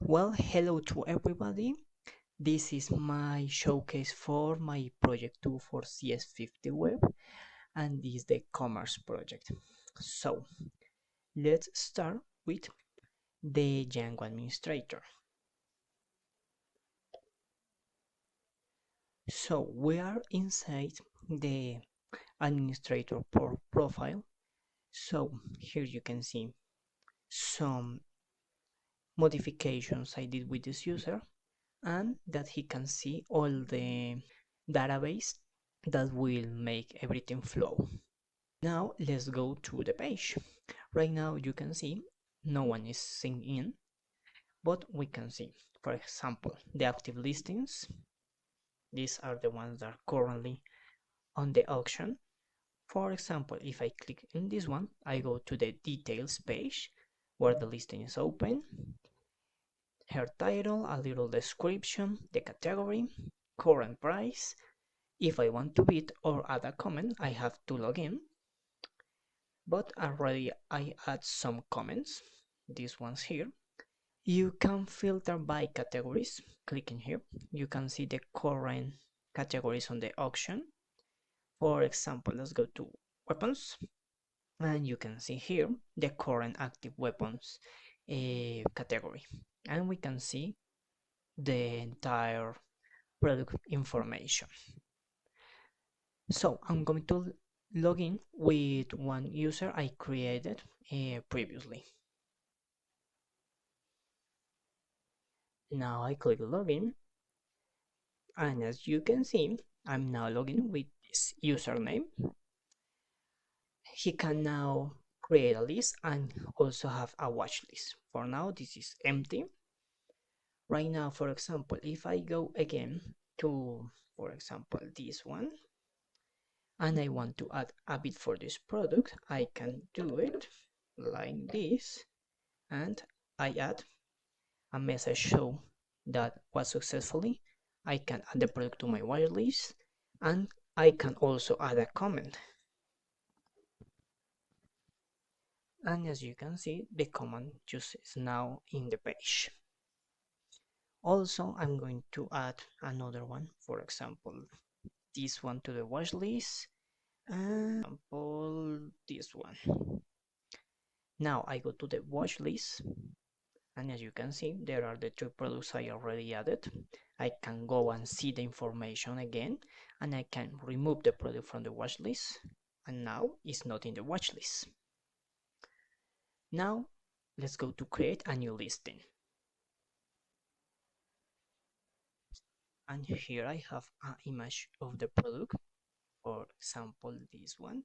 Well, hello to everybody. This is my showcase for my project 2 for CS50 web, and this is the commerce project. So, let's start with the Django administrator. So, we are inside the administrator profile. So, here you can see some modifications I did with this user, and that he can see all the database that will make everything flow. Now let's go to the page. Right now you can see no one is synced in, but we can see, for example, the active listings. These are the ones that are currently on the auction. For example, if I click in this one, I go to the details page where the listing is open, her title, a little description, the category, current price. If I want to bid or add a comment, I have to log in. But already I add some comments, these ones here. You can filter by categories. Clicking here, you can see the current categories on the auction. For example, let's go to weapons, and you can see here the current active weapons category, and we can see the entire product information. So I'm going to log in with one user I created previously. Now I click login, and as you can see, I'm now logging with this username. He can now create a list and also have a watch list. For now, this is empty. Right now, for example, if I go again to, for example, this one, and I want to add a bid for this product, I can do it like this, and I add a message show that was successfully. I can add the product to my watch list, and I can also add a comment. And as you can see, the comment just is now in the page. Also, I'm going to add another one, for example, this one to the watch list, and example, this one. Now I go to the watch list, and as you can see, there are the two products I already added. I can go and see the information again, and I can remove the product from the watch list, and now it's not in the watch list. Now let's go to create a new listing. And here I have an image of the product, for example this one.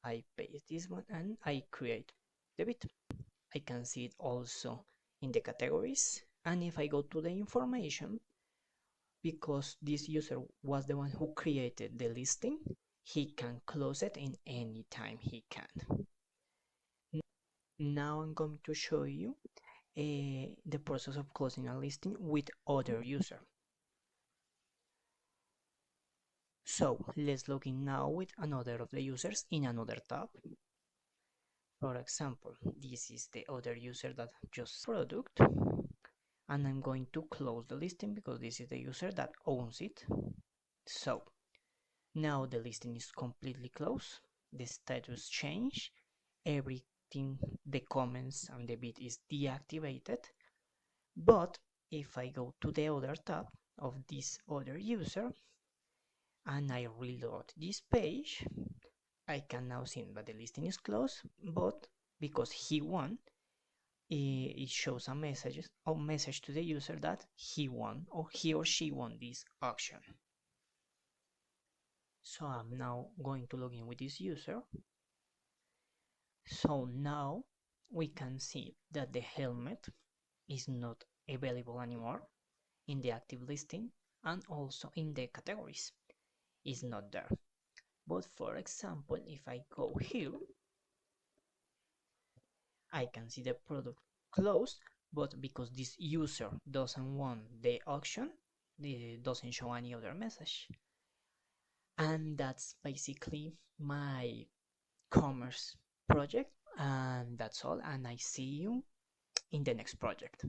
I paste this one and I create the bid. I can see it also in the categories, and if I go to the information, because this user was the one who created the listing, he can close it in any time he can. Now I'm going to show you the process of closing a listing with other user. So let's log in now with another of the users in another tab. For example, this is the other user that just product, and I'm going to close the listing because this is the user that owns it. So now the listing is completely closed, the status change, everything, the comments and the bid is deactivated. But if I go to the other tab of this other user and I reload this page, I can now see that the listing is closed, but because he won, it shows a message to the user that he won, or he or she won this auction. So I'm now going to log in with this user. So now we can see that the helmet is not available anymore in the active listing, and also in the categories is not there. But for example, if I go here, I can see the product closed, but because this user doesn't want the auction, it doesn't show any other message. And that's basically my commerce project. And that's all, and I see you in the next project.